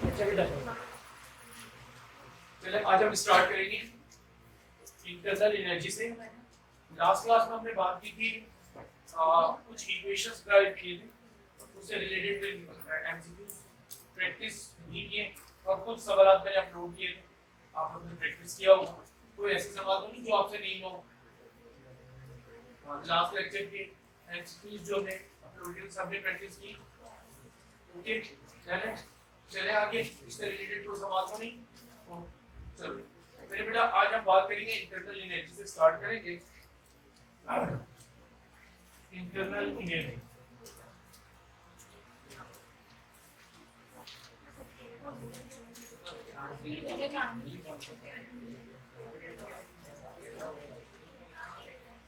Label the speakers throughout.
Speaker 1: अच्छा बेटा, चले आज हम स्टार्ट करेंगे इंटरनल एनर्जी से। लास्ट क्लास में हमने बात की थी, कुछ इक्वेशंस ड्राइव किए थे, उससे रिलेटेड एमसीक्यूज प्रैक्टिस भी किए और कुछ सवाल मैंने अपलोड किए थे, आप लोगों ने प्रैक्टिस किया होगा। कोई ऐसे सवाल तो नहीं जो आपसे नहीं हो। लास्ट लेक्चर के एमसीक्यूज जो है अपलोड किए, सबने प्रैक्टिस की। ओके, चले चले आगे, इससे रिलेटेड कोई सवाल तो नहीं हो। चलो मेरे बेटा, आज हम बात करेंगे इंटरनल एनर्जी से स्टार्ट करेंगे। इंटरनल एनर्जी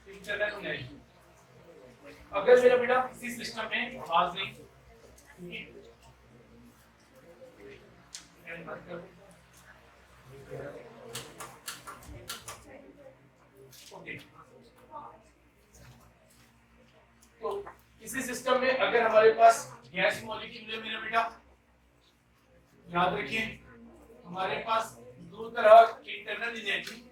Speaker 1: इंटरनल एनर्जी अगर मेरा बेटा किसी सिस्टम में आवाज नहीं ओके, तो किसी सिस्टम में अगर हमारे पास गैस मॉलिक्यूल है मेरा बेटा, याद रखिए हमारे पास दो तरह की internal energy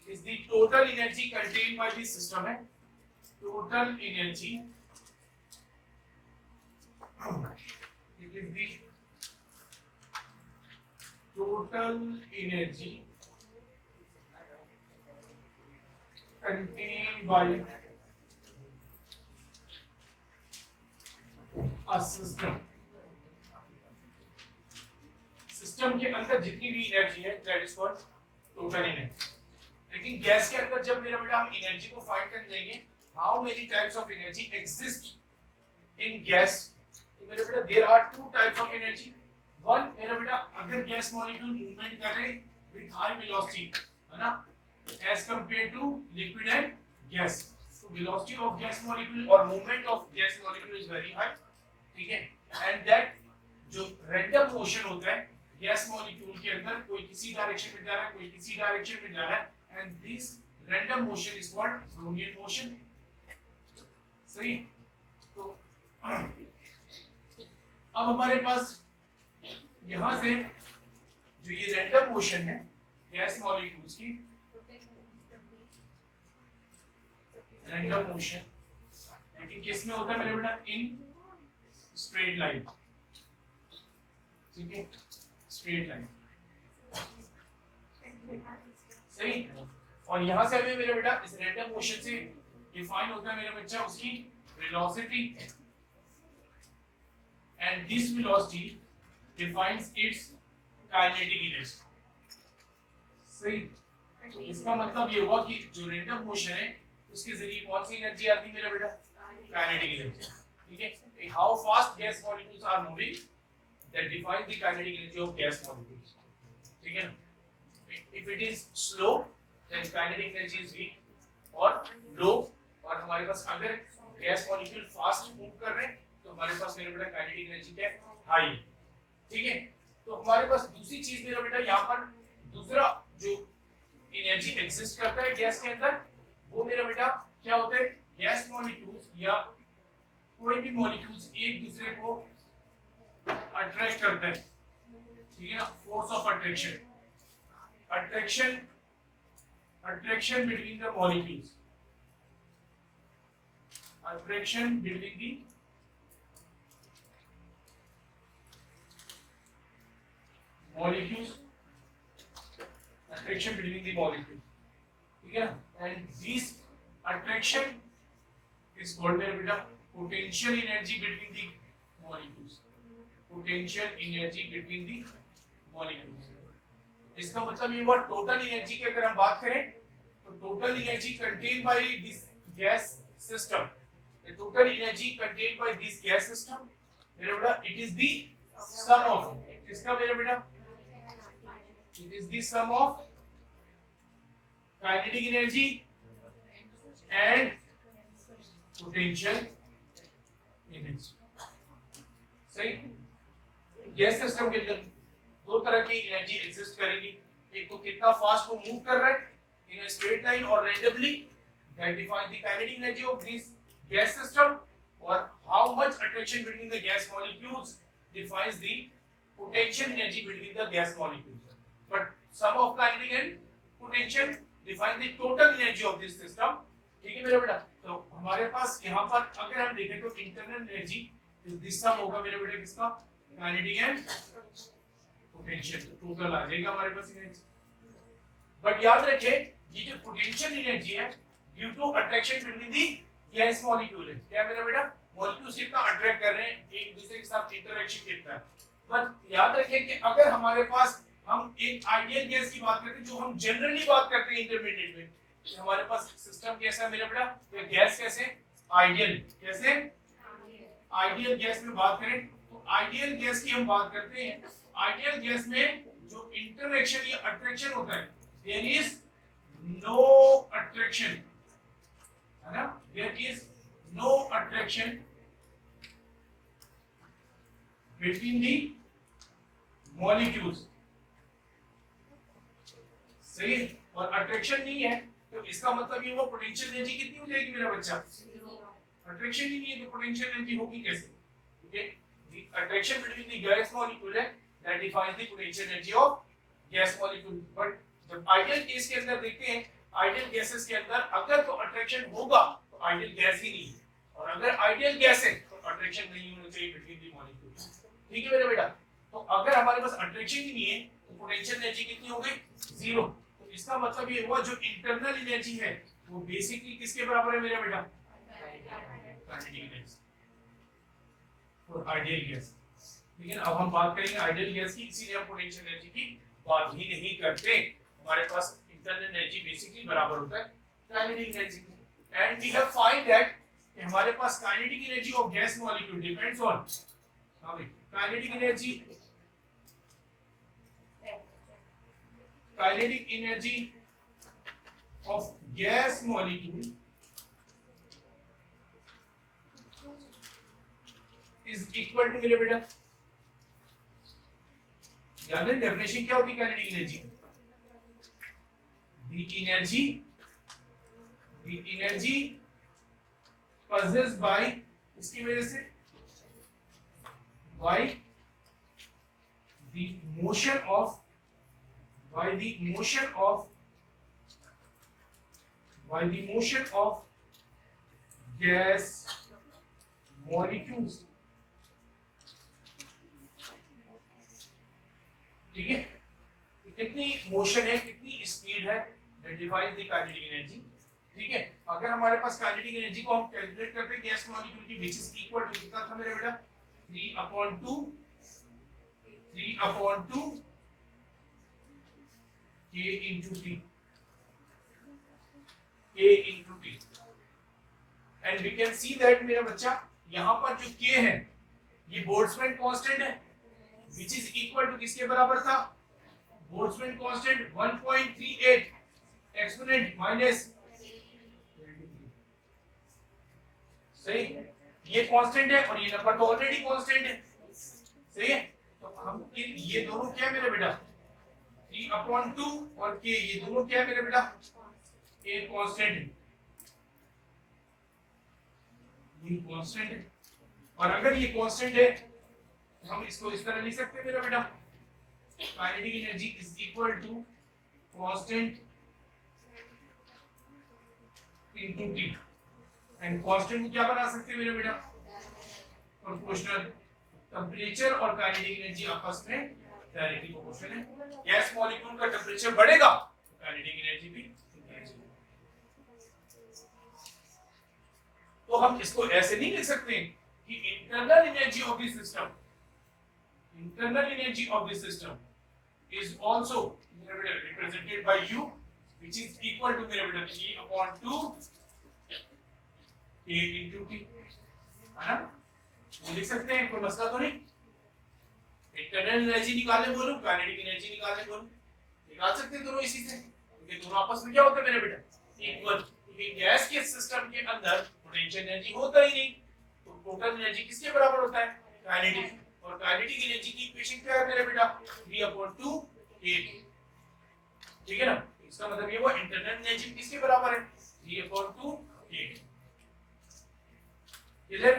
Speaker 1: is the total energy contained by the system है। total energy it is the total energy contained by a system। System के अंदर जितनी भी एनर्जी है that is called total energy. लेकिन गैस के अंदर जब मेरा बेटा हम एनर्जी को फाइंड करने जाएंगे, how many types of energy exist in gas, तो मेरा बेटा there are two types of energy. One मेरा बेटा, अगर गैस मॉलिक्यूल मूवमेंट कर रहे विद हाई वेलोसिटी, है ना, as compare to liquid and gas, तो वेलोसिटी ऑफ गैस मॉलिक्यूल और movement of gas molecule is very high, ठीक है। एंड दैट जो रैंडम मोशन होता है गैस मॉलिक्यूल के अंदर, कोई किसी डायरेक्शन में जा रहा है, कोई किसी डायरेक्शन में जा रहा है, and this random motion is called Brownian motion। सही, तो अब हमारे पास यहां से जो ये रैंडम मोशन है गैस मॉलिक्यूल्स की, रैंडम मोशन, लेकिन किस में होता है मेरे बेटा, इन स्ट्रेट लाइन, ठीक है, स्ट्रेट लाइन, सही। और यहां से अभी मेरे बेटा इस रैंडम मोशन से डिफाइन होता है मेरा बच्चा उसकी velocity, and this velocity defines it's kinetic energy. सही, तो इसका मतलब ये हुआ कि जो रैंडम मोशन है उसके जरिए कौन सी एनर्जी आती है मेरा बेटा, काइनेटिक एनर्जी, ठीक है। How fast gas molecules are moving that defines the kinetic energy of gas molecules, ठीक है ना। If it is slow, then kinetic energy is weak or low, और हमारे पास अगर गैस मॉलिक्यूल फास्ट मूव कर रहे हैं तो हमारे पास मेरा बेटा काइनेटिक एनर्जी क्या है, हाई, ठीक है। तो हमारे पास दूसरी चीज मेरा बेटा यहाँ पर दूसरा जो एनर्जी एग्जिस्ट करता है गैस के अंदर, वो मेरा बेटा क्या होता है, गैस मॉलिक्यूल्स या कोई भी मॉलिक्यूल्स एक दूसरे को अट्रैक्ट करते हैं, ठीक है ना, force of attraction, attraction between the molecules, attraction between the molecules, attraction between the molecules, ठीक है ना। And this attraction is called मेरा बेटा potential energy between the molecules, potential energy between the molecules. इसका मतलब ये हुआ टोटल एनर्जी की अगर हम बात करें तो total energy contained by this gas system, the total energy contained by this gas system मेरा बेटा it is the sum of, इसका मेरा बेटा it is the sum of kinetic energy and potential energy। सही, गैस सिस्टम के अंदर दो तरह की एनर्जी एग्जिस्ट करेगी, एक तो कितना फास्ट वो मूव कर रहा है इन अ स्ट्रेट लाइन और randomly, that define the kinetic energy of this gas system, और how much attraction between the gas molecules defines the potential energy between the gas molecules. But sum of kinetic and potential define the total energy of this system. ठीक है मेरा बेटा? तो हमारे पास यहाँ पर अगर हम देखें तो इंटरनल एनर्जी दिस सम होगा मेरे बेटा किसका? Kinetic and potential. टोटल आ जाएगा हमारे पास एनर्जी. बट याद रखें ये जो पोटेंशियल एनर्जी है due to attraction between the gas molecule है. क्या मेरा बेटा? मॉलिक्यूल्स कितना अट्रैक्ट कर रहे हैं, एक दूसरे के साथ इंटरेक्शन कितना है. बट याद रखें कि अगर हमारे पास हम एक आइडियल गैस की बात करते हैं, जो हम जनरली बात करते हैं इंटरमीडिएट में, तो हमारे पास सिस्टम कैसा है मेरा बेटा? ये गैस कैसे? आइडियल. कैसे? आइडियल गैस में बात करें तो आइडियल गैस की हम बात करते हैं. आइडियल गैस में जो इंटरेक्शन या अट्रैक्शन होता है, देयर इज नो अट्रैक्शन, है ना? There is no attraction between the molecules. सही है? और अट्रैक्शन नहीं है तो इसका मतलब ये वो पोटेंशियल एनर्जी कितनी हो जाएगी मेरा बच्चा? अट्रैक्शन ही नहीं है तो पोटेंशियल एनर्जी होगी कैसे? ठीक है, the attraction between the gas molecule है that defines the potential energy of gas molecule. But जब आइडियल केस के अंदर देखते हैं, आइडियल गैसेस के अंदर अगर तो अट्रैक्शन होगा तो आइडियल गैस ही नहीं है, और अगर आइडियल गैस है तो अट्रैक्शन नहीं होना चाहिए बिटवीन द मॉलिक्यूल्स. ठीक है मेरा बेटा? तो अगर हमारे पास अट्रैक्शन ही नहीं है तो पोटेंशियल एनर्जी कितनी हो गई? जीरो. तो इसका मतलब ये हुआ जो इंटरनल एनर्जी है वो बेसिकली किसके बराबर है मेरा बेटा? काइनेटिक एनर्जी और आइडियल गैस. लेकिन अब हम बात करेंगे आइडियल गैस की, इसीलिए हम पोटेंशियल एनर्जी की बात ही नहीं करते. हमारे पास इंटरनल एनर्जी बेसिकली बराबर होता है काइनेटिक एनर्जी की. And we have find that हमारे पास kinetic energy of gas molecule depends on kinetic energy of gas molecule is equal to मेरे बेटा, याद है डेफिनेशन क्या होती है kinetic energy? the energy possessed by, इसकी वजह से by the motion of gas molecules. ठीक है, कितनी मोशन है, कितनी स्पीड है, that defines the kinetic energy. ठीक है, अगर हमारे पास काइनेटिक एनर्जी को हम कैलकुलेट करते हैं गैस मॉलिक्यूल की, व्हिच इज इक्वल टू कितना था मेरे बेटा? 3/2 K into T. And we can see that मेरा बच्चा यहाँ पर जो K है ये बोल्ट्जमैन कांस्टेंट है, which is equal to किसके बराबर था? Boltzmann constant 1.38 exponent minus. सही, ये कांस्टेंट है और ये नंबर तो ऑलरेडी कांस्टेंट है. सही है, तो हम ये दोनों क्या मेरे बेटा? 3/2 और K, ये दोनों क्या है मेरे बेटा? A कांस्टेंट है, ये कांस्टेंट है. और अगर ये कांस्टेंट है तो हम इसको इस तरह लिख सकते हैं मेरा बेटा, kinetic energy is equal to constant into T. And constant को क्या बना सकते हैं मेरे बेटा? प्रोपोर्शनल. टेंपरेचर और काइनेटिक एनर्जी आपस में डायरेक्टली प्रोपोर्शनल है. गैस मॉलिक्यूल का टेंपरेचर बढ़ेगा तो काइनेटिक एनर्जी भी इंक्रीज होगी. तो हम इसको ऐसे नहीं लिख सकते कि internal energy of the system is also represented by U, which is equal to मेरे बेटा 3/2 K into T. है ना? ये लिख सकते हैं, कोई मसला तो नहीं. इंटरनल एनर्जी निकालने बोलूं, काइनेटिक एनर्जी निकालने बोलूं, निकाल सकते हैं दोनों इसी से, क्योंकि दोनों आपस में क्या होता है मेरे बेटा? इक्वल. क्योंकि गैस के सिस्टम के अंदर पोटेंशियल एनर्जी होता ही नहीं, तो टोटल एनर्जी किसके बराबर होता है? काइनेटिक. और काइनेटिक एनर्जी की इक्वेशन क्या है मेरे बेटा? 3/2 K. ठीक है ना? इसका मतलब ये वो इंटरनल एनर्जी किसके बराबर है? 3/2 K. क्लियर?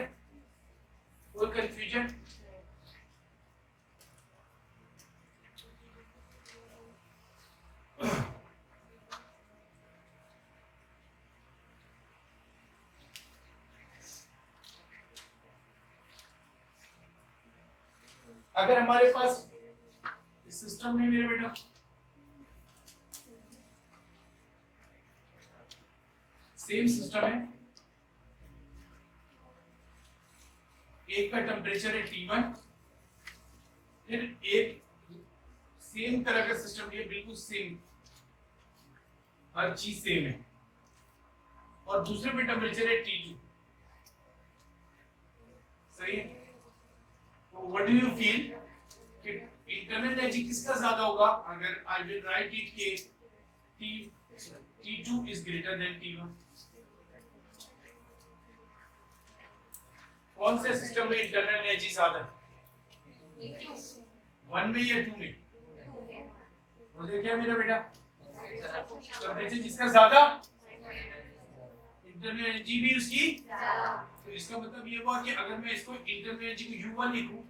Speaker 1: कोई कंफ्यूजन? अगर हमारे पास इस सिस्टम में मेरे बेटा सेम सिस्टम है, एक का टेम्परेचर है T1, फिर एक सेम तरह का सिस्टम है, बिल्कुल सेम, हर चीज सेम है, और दूसरे पे टेम्परेचर है T2, सही है। तो व्हाट डू यू फील कि इंटरनल एनर्जी किसका ज्यादा होगा? अगर आई विल राइट इट के T2 is greater than T1, कौन से सिस्टम में इंटरनल एनर्जी ज्यादा है? 1 में या 2 में? मुझे क्या मेरा बेटा, टेम्परेचर जिसका ज्यादा इंटरनल एनर्जी भी उसकी, तो इसका मतलब ये हुआ कि अगर मैं इसको इंटरनल एनर्जी को U1 लिखूं,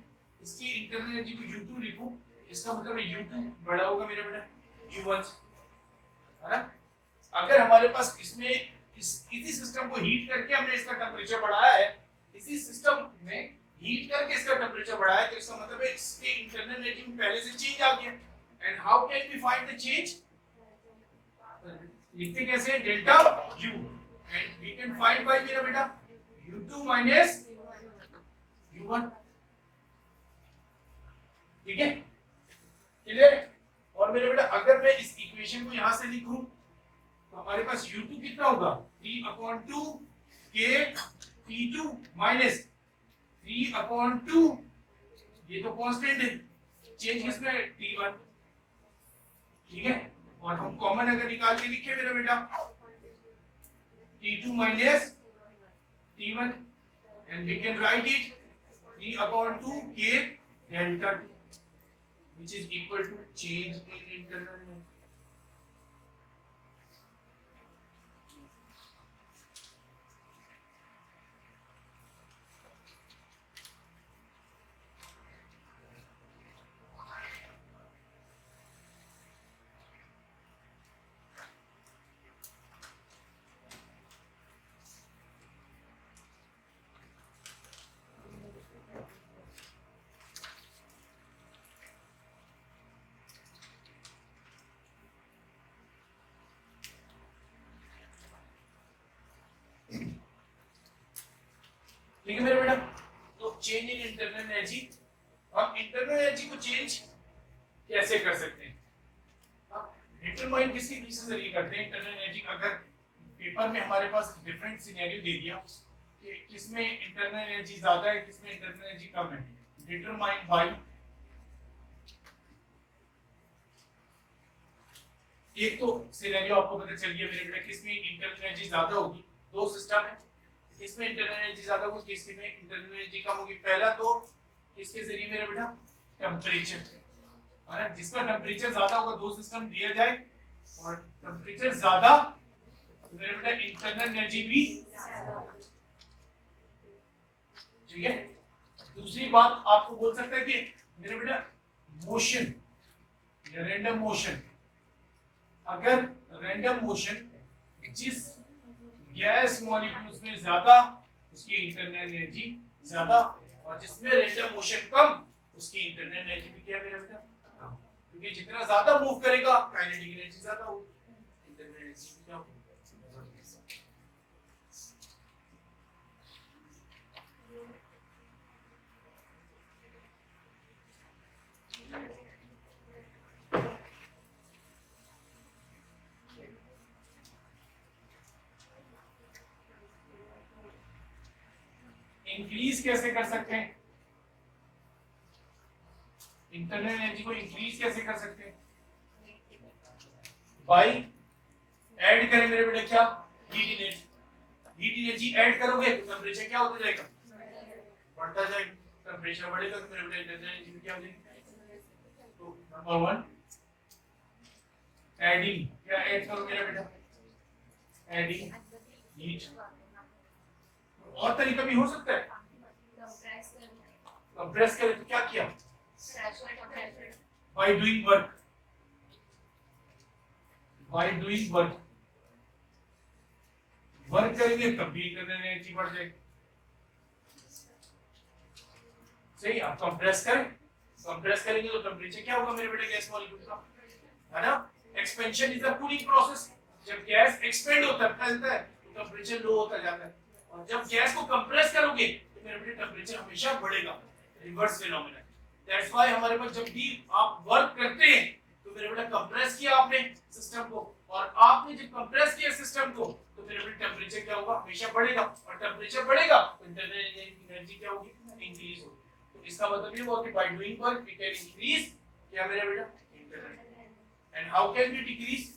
Speaker 1: इसकी इंटरनल एनर्जी को U2 लिखूं, इसका मतलब U2 बड़ा होगा मेरा बेटा U1 से, है ना? अगर हमारे पास इसमें इसी सिस्टम को हीट करके हमने इसका टेम्परेचर बढ़ाया है, इसी सिस्टम में हीट करके इसका टेम्परेचर बढ़ाया है, तो इसका मतलब है इसके इंटरनल एनर्जी में पहले से चेंज आ गया। And how can we find the change? लिखते कैसे? Delta U, and we can find by मेरा बेटा U2 माइनस U1, ठीक है, क्लियर? और मेरे बेटा अगर मैं इस इक्वेशन को यहां से लिखूं तो हमारे पास U2 कितना होगा? 3/2 K T2 माइनस 3/2, ये तो कांस्टेंट है, चेंज किसमें है? T1, ठीक है। और हम कॉमन अगर निकाल के लिखे मेरा बेटा T2 minus T1, and we can write it 3/2 K delta T, which is equal to change in internal energy. ठीक है मेरे बेटा, तो चेंज इन इंटरनल एनर्जी, हम इंटरनल एनर्जी को चेंज कैसे कर सकते हैं? डिटरमाइन किसी भी से जरिए करते हैं इंटरनल एनर्जी। अगर पेपर में हमारे पास डिफरेंट सिनेरियो दे दिया कि किसमें इंटरनल एनर्जी ज्यादा है, किसमें इंटरनल एनर्जी कम है, डिटरमाइन बाय, एक तो सिनेरियो आपको पता चल गया मेरे बेटा किसमें इंटरनल एनर्जी ज्यादा होगी, दो सिस्टम है, इसमें इंटरनल एनर्जी ज्यादा होगी, किसमें इंटरनल एनर्जी कम होगी। पहला तो किसके जरिए मेरा बेटा? टेम्परेचर, है ना? जिसका टेम्परेचर ज्यादा होगा, दो सिस्टम दिया जाए और टेम्परेचर ज्यादा तो मेरा बेटा इंटरनल एनर्जी भी, ठीक है। दूसरी बात आपको बोल सकता है कि मेरा बेटा मोशन या रैंडम मोशन, अगर रैंडम मोशन जिस गैस मॉलिक्यूल्स में ज्यादा उसकी इंटरनल एनर्जी ज्यादा, और जिसमें रैंडम मोशन कम उसकी इंटरनल एनर्जी भी क्या है मेरा बेटा? क्योंकि जितना ज्यादा मूव करेगा काइनेटिक एनर्जी ज्यादा होगी, इंटरनल एनर्जी भी क्या होगी? इंक्रीज कैसे कर सकते हैं? इंटरनल एनर्जी को इंक्रीज कैसे कर सकते हैं? बाय ऐड करें मेरे बेटे क्या? Heat energy, heat energy add करोगे तो टेंपरेचर क्या होता जाएगा? बढ़ता जाएगा, टेंपरेचर बढ़ेगा तो मेरे बेटे इंटरनल एनर्जी क्या हो जाएगी? तो नंबर 1 एडिंग, क्या ऐड करो मेरा बेटा? Adding heat. और तरीका भी हो सकता है, कंप्रेस करें तो क्या किया? Bye doing work, bye doing work, work करेंगे तब भी इंटरनल एनर्जी बढ़ जाएगी। सही, आप कंप्रेस करें कंप्रेस करेंगे तो टेम्परेचर क्या होगा मेरे बेटे गैस मॉलिक्यूल का, है ना। Expansion is a cooling process, जब गैस एक्सपेंड होता है फैलता है तो टेम्परेचर लो होता जाता है, और जब गैस को कंप्रेस करोगे तो मेरे बेटे टेम्परेचर हमेशा बढ़ेगा, रिवर्स फिनोमेना। दैट्स व्हाई हमारे पास जब भी आप वर्क करते हैं तो मेरे बेटा कंप्रेस किया आपने सिस्टम को, और आपने जब कंप्रेस किया सिस्टम को तो मेरे बेटे टेम्परेचर क्या होगा, हमेशा बढ़ेगा, और टेम्परेचर बढ़ेगा तो इंटरनल एनर्जी क्या होगी, इंक्रीज होगी। तो इसका मतलब ये हुआ कि by doing work we can increase क्या मेरे बेटा internal, and how can we decrease,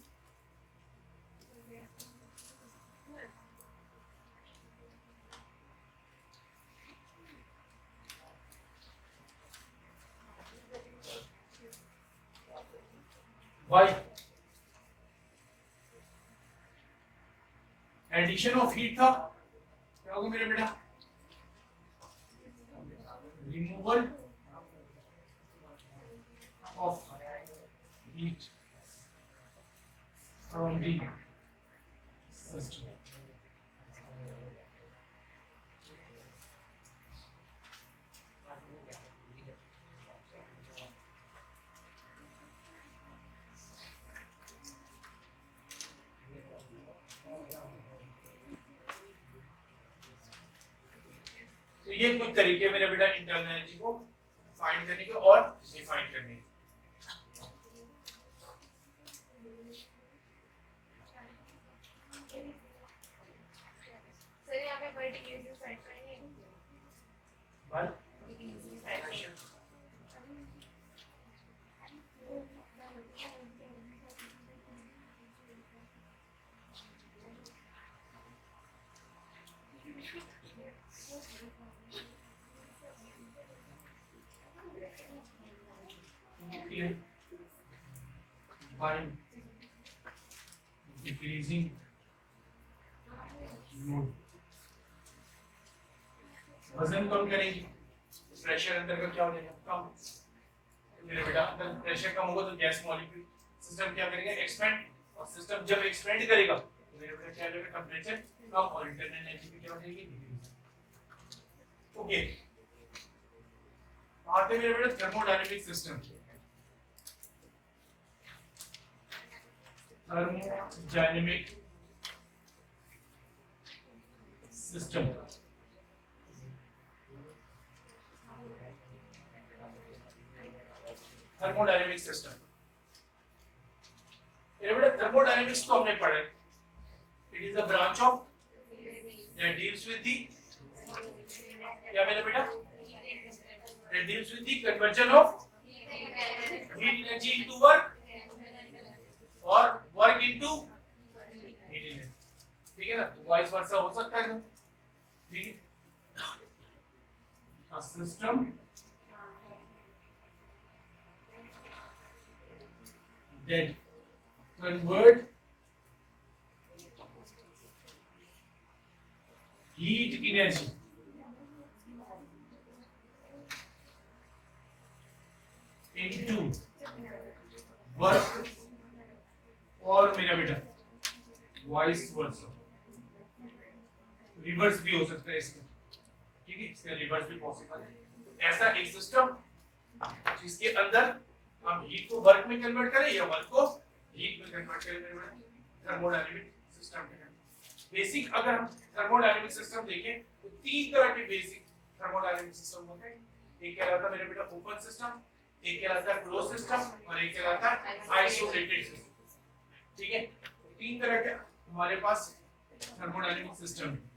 Speaker 1: by addition of heat था, क्या होगा मेरे बेटा, removal of heat from the system. तो ये कुछ तरीके मेरे बेटा इंटरनल एनर्जी को फाइंड करने के और डिफाइन करने के।
Speaker 2: सर यहाँ पे वर्ड यूज फाइंड करेंगे,
Speaker 1: बस by decreasing load, वजन कम करेंगे तो प्रेशर अंदर का क्या हो जाएगा, कम। मेरे बेटा अंदर प्रेशर कम होगा तो गैस मॉलिक्यूल सिस्टम क्या करेगा, एक्सपेंड, और सिस्टम जब एक्सपेंड करेगा तो मेरे बेटा क्या होगा, टेंपरेचर कम और इंटरनल एनर्जी भी क्या हो जाएगी, डिक्रीज। ओके, आते मेरे बेटा thermodynamic system, thermodynamic system। Thermodynamic system, ये बेटा थर्मोडायनेमिक्स तो हमने पढ़ा है, it is a branch of that deals with the, क्या मेरा बेटा, that deals with the conversion of heat energy into work और वर्क इनटू हीट एनर्जी, ठीक है ना, तो वाइस वर्सा हो सकता है ना, ठीक है। A system that convert heat energy into work, और मेरा बेटा वाइस वर्सा, रिवर्स भी हो सकता है इसका, ठीक है, इसका रिवर्स भी पॉसिबल है। ऐसा एक सिस्टम जिसके अंदर हम हीट को वर्क में कन्वर्ट करें या वर्क को हीट में कन्वर्ट करें, थर्मोडायनेमिक सिस्टम है। बेसिक अगर हम थर्मोडायनेमिक सिस्टम देखें तो तीन तरह के बेसिक थर्मोडायनेमिक सिस्टम होते हैं, एक कहलाता है मेरे बेटा ओपन सिस्टम, एक कहलाता है क्लोज सिस्टम, और एक कहलाता है आइसोलेटेड सिस्टम, ठीक है। तीन तरह के हमारे पास थर्मोडायनेमिक सिस्टम है।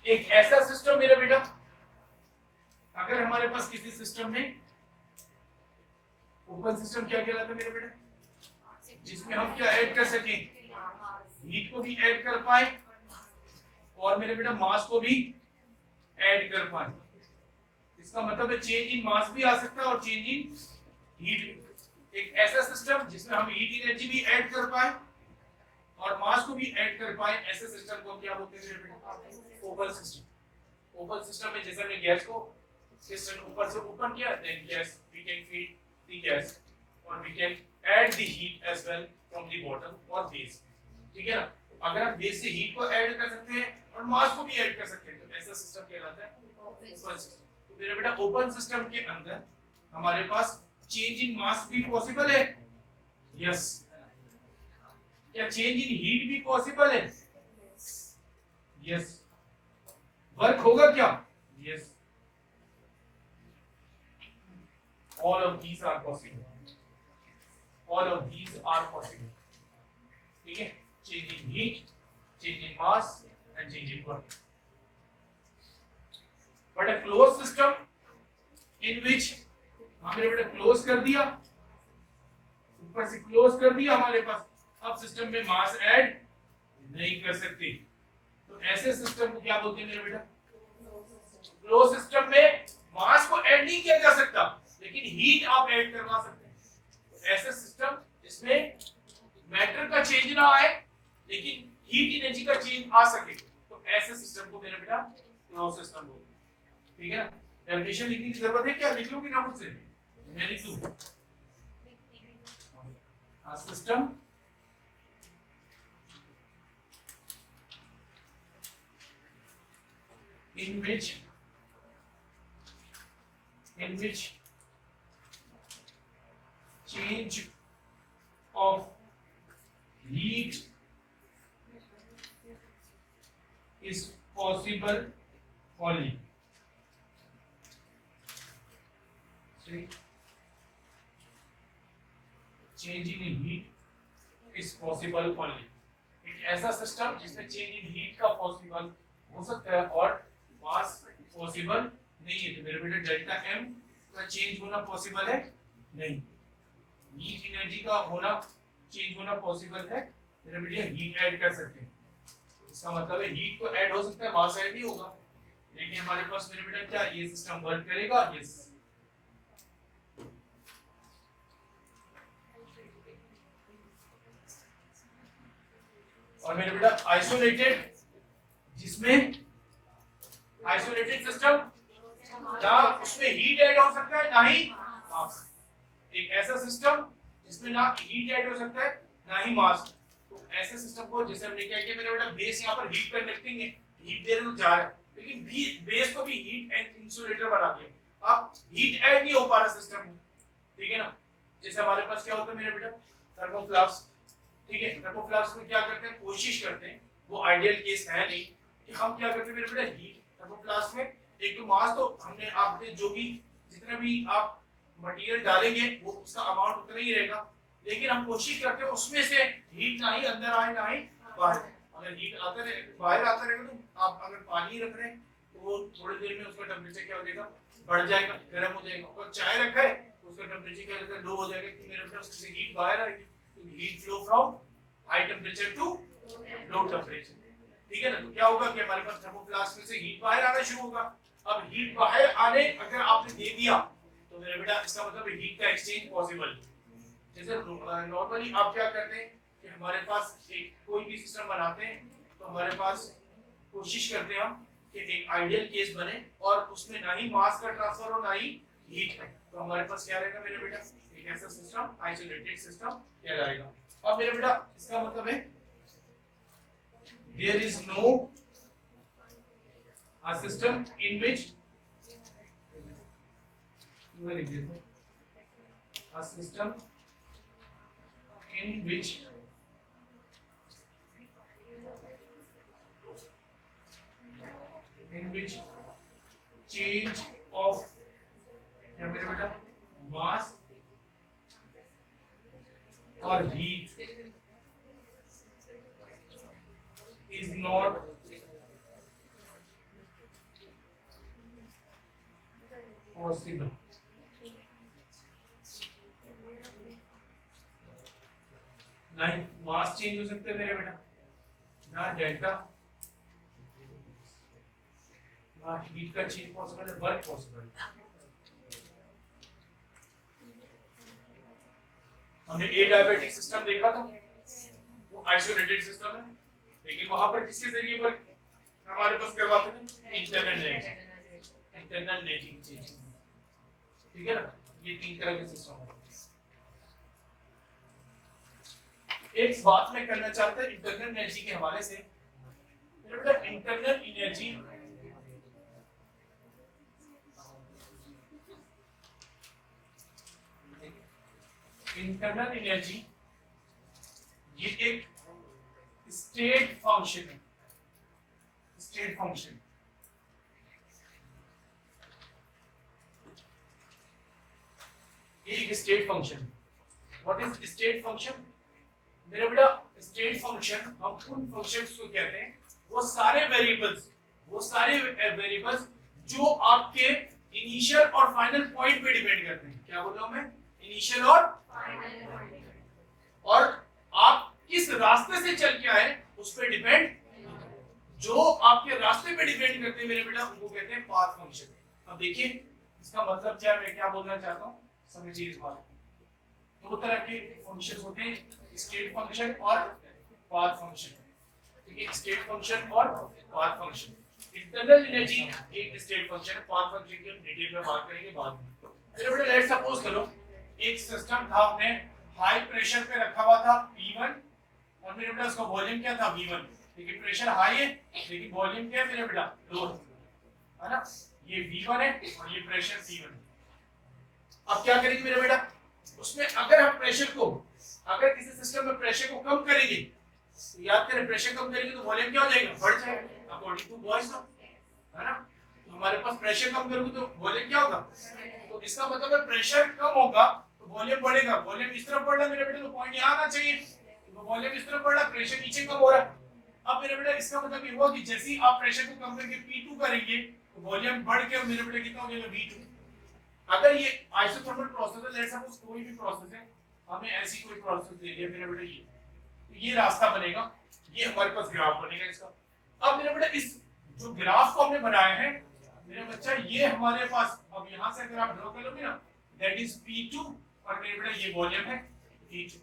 Speaker 1: एक ऐसा सिस्टम मेरा बेटा, अगर हमारे पास किसी सिस्टम में ओपन सिस्टम क्या कहलाता है मेरे बेटा? जिसमें हम क्या ऐड कर सकें, हीट को भी ऐड कर पाए और मेरे बेटा मास को भी ऐड कर पाए। इसका मतलब है चेंज इन मास भी आ सकता है और चेंज इन हीट। एक ऐसा सिस्टम जिसमें हम हीट एनर्जी भी ऐड कर पाए और मास को भी ऐड कर पाए, ऐसे सिस्टम को क्या बोलते हैं मेरे बेटा? Open system. ओपन सिस्टम में जैसे हमने गैस को सिस्टम ऊपर से ओपन किया, then gas we can feed the gas और we can add the heat as well from the bottom और बेस। ठीक है ना? अगर हम बेस से हीट को ऐड कर सकते हैं और मास को भी ऐड कर सकते हैं तो ऐसा सिस्टम कहलाता है ओपन सिस्टम। तो मेरा बेटा ओपन सिस्टम के अंदर हमारे पास चेंज इन मास भी पॉसिबल है। यस। क्या चेंज इन हीट भी पॉसिबल है? यस। वर्क होगा क्या? Yes. All of these are possible. All of these are possible. ठीक है? Change in heat, change in mass, and change in work. But a closed system in which हमने बेटा close कर दिया, ऊपर से क्लोज कर दिया हमारे पास, अब सिस्टम में मास ऐड नहीं कर सकते, तो ऐसे सिस्टम को क्या बोलते हैं मेरे बेटा? क्लोज सिस्टम में मास को ऐड नहीं किया जा सकता लेकिन हीट आप ऐड करवा सकते हैं। तो ऐसे सिस्टम जिसमें मैटर का चेंज ना आए लेकिन हीट एनर्जी का चेंज आ सके, तो ऐसे सिस्टम को मेरे बेटा क्लोज सिस्टम बोलते हैं। ठीक है ना? डेफिनेशन लिखने की जरूरत है क्या? लिख लोगे ना मुझसे? मैं लिख दूं। A system in which change of heat is possible only. See, changing in heat is possible only. एक ऐसा सिस्टम जिसमें चेंज इन हीट का पॉसिबल हो सकता है और मास पॉसिबल नहीं है, तो मेरे बेटे डेल्टा एम का चेंज होना पॉसिबल है नहीं। हीट एनर्जी का होना चेंज होना पॉसिबल है, मेरे बेटे हीट ऐड कर सकते हैं। इसका मतलब है हीट तो ऐड हो सकता है, मास ऐड नहीं होगा, लेकिन हमारे पास मेरे बेटा क्या ये सिस्टम वर्क करेगा? यस। और मेरे बेटा आइसोलेटेड, जिसमें आइसोलेटेड सिस्टम ना उसमें हीट ऐड हो सकता है ना ही मास। एक ऐसा सिस्टम जिसमें ना हीट ऐड हो सकता है ना ही मास, तो ऐसे सिस्टम को जैसे हमने क्या किया मेरे बेटा, बेस यहाँ पर हीट कंडक्टिंग है, हीट दे रहे तो जा रहा है, लेकिन बेस को भी हीट एंड इंसुलेटर बना दिया। अब हीट ऐड नहीं हो पा रहा सिस्टम में, ठीक है ना? जैसे हमारे पास क्या होता है मेरे बेटा, थर्मोफ्लास्क। ठीक है, थर्मोफ्लास्क में क्या करते हैं, कोशिश करते हैं, वो आइडियल केस है नहीं, कि हम क्या करते हैं मेरे बेटा, हीट थर्मोफ्लास्क में एक तो मास तो हमने आपने जो भी जितना भी आप मटेरियल डालेंगे वो उसका अमाउंट उतना ही रहेगा, लेकिन हम कोशिश करते हैं उसमें से हीट ना ही अंदर आए ना ही बाहर। अगर हीट आता रहे बाहर आता रहेगा तो आप अगर पानी रख रहे हैं तो वो थोड़ी देर में उसका टेम्परेचर क्या हो जाएगा, बढ़ जाएगा, गर्म हो जाएगा। और चाय रखा है उसका टेम्परेचर क्या होगा, लो हो जाएगा, कि मेरे पास उससे हीट बाहर आएगी। Heat flow from high temperature to low temperature. ठीक है ना? तो क्या होगा कि हमारे पास थर्मोफ्लास्क में से हीट बाहर आना शुरू होगा। अब हीट बाहर आने अगर आपने दे दिया तो मेरे बेटा इसका मतलब हीट का एक्सचेंज पॉसिबल। जैसे नॉर्मली आप क्या करते हैं कि हमारे पास एक कोई भी सिस्टम बनाते हैं तो हमारे पास कोशिश करते हैं हम कि एक आइडियल केस बने और उसमें ना ही मास का ट्रांसफर हो ना ही हीट का, तो हमारे पास क्या रहेगा मेरे बेटा, एक ऐसा सिस्टम आइसोलेटेड सिस्टम कहलाएगा। अब मेरे बेटा इसका मतलब है there is no a system in which a system in which change of क्या मेरे बेटा mass or heat is not possible. नहीं मास चेंज हो सकते हैं मेरे बेटा, ना डेल्टा ना हीट का चेंज पॉसिबल है, वर्क पॉसिबल है। हमने एडियाबैटिक सिस्टम देखा था, वो आइसोलेटेड सिस्टम है, लेकिन वहां पर किसके जरिए वर्क हमारे पास करवाते थे, इंटरनल नेटिंग चेंज, ठीक है ना। ये तीन तरह के सिस्टम है। एक बात मैं करना चाहता हूं इंटरनल एनर्जी के हवाले से, इंटरनल एनर्जी ये एक स्टेट फंक्शन है, स्टेट फंक्शन। ये एक state function. What is state function मेरे बेटा? स्टेट फंक्शन हम उन फंक्शंस को कहते हैं, वो सारे वेरिएबल्स जो आपके इनिशियल और फाइनल पॉइंट पे डिपेंड करते हैं। क्या बोल रहा हूं मैं? इनिशियल और आप किस रास्ते से चल के आए उस पे डिपेंड, जो आपके रास्ते पे डिपेंड करते हैं मेरे बेटा, उनको कहते हैं पाथ फंक्शन। अब देखिए इसका मतलब क्या, मैं क्या बोलना चाहता हूं, समझिए इस बात को। दो तरह के फंक्शंस होते हैं, स्टेट फंक्शन और पाथ फंक्शन, ठीक है। स्टेट फंक्शन और पाथ फंक्शन। इंटरनल एनर्जी एक स्टेट फंक्शन है, पाथ फंक्शन की हम डिटेल में बात करेंगे बाद में। मेरे बेटा लेट्स सपोज करो एक सिस्टम था, आपने हाई प्रेशर पे रखा हुआ था P1 और मेरे बेटा उसका वॉल्यूम क्या था V1, लेकिन प्रेशर हाई है लेकिन वॉल्यूम क्या है मेरे बेटा, लो है ना। ये V1 है और ये प्रेशर P1। अब क्या करेंगे मेरे बेटा, उसमें अगर हम प्रेशर को, अगर किसी सिस्टम में प्रेशर को कम करेंगे, तो याद करें प्रेशर कम करेंगे तो वॉल्यूम क्या हो जाएगा, बढ़ जाएगा अकॉर्डिंग टू बॉयज लॉ, है ना। तो हमारे पास प्रेशर कम करोगे तो वॉल्यूम क्या होगा, तो इसका मतलब है प्रेशर कम होगा तो वॉल्यूम बढ़ेगा। वॉल्यूम इस तरफ बढ़ रहा है मेरे बेटे, तो पॉइंट यहां आना चाहिए, तो वॉल्यूम इस तरफ बढ़ रहा है, प्रेशर नीचे कम हो रहा है। अब मेरे बेटे इसका मतलब ये हुआ कि जैसे ही आप प्रेशर को कम करके P2 करेंगे तो वॉल्यूम बढ़ के मेरे बेटे कितना हो जाएगा V2। अगर ये आइसोथर्मल प्रोसेस है, लेट्स सपोज कोई भी प्रोसेस है, हमें ऐसी कोई प्रोसेस दे दिया मेरे बेटे, ये रास्ता बनेगा, ये हमारे पास ग्राफ बनेगा इसका। अब मेरे बेटे इस जो ग्राफ को हमने बनाया है मेरे बच्चा, ये हमारे पास, अब यहां से अगर आप ड्रॉ कर लोगे ना, दैट इज P2 और मेरे बेटा ये वॉल्यूम है P2,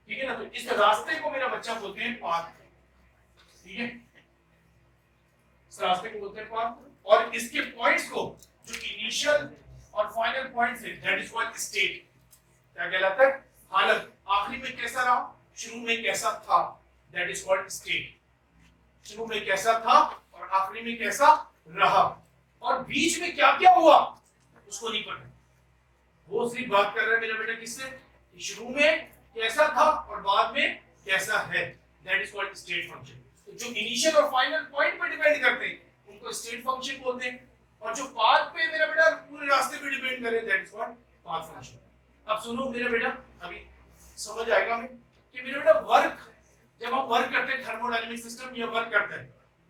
Speaker 1: ठीक है ना। तो इस रास्ते को मेरा बच्चा बोलते हैं पाथ, ठीक है, इस रास्ते को बोलते हैं पाथ। और इसके पॉइंट्स को जो इनिशियल और फाइनल पॉइंट्स है दैट इज कॉल्ड स्टेट। क्या कहलाता है? हालत। आखिरी में कैसा रहा, शुरू में कैसा था, दैट इज कॉल्ड स्टेट। शुरू में कैसा था और आखिरी में कैसा रहा, और बीच में क्या क्या हुआ उसको नहीं पता। वो सिर्फ बात कर रहा है मेरा बेटा किससे, शुरू में कैसा था और बाद में कैसा है, that is called state function. तो जो इनिशियल और फाइनल पॉइंट पे डिपेंड करते हैं उनको स्टेट फंक्शन बोलते हैं, और जो पाथ पे मेरा बेटा पूरे रास्ते पे डिपेंड करे that is called path function. अब सुनो मेरा बेटा, अभी समझ आएगा हमें कि मेरा बेटा वर्क, जब हम वर्क करते हैं थर्मोडायनेमिक सिस्टम ये वर्क करता है,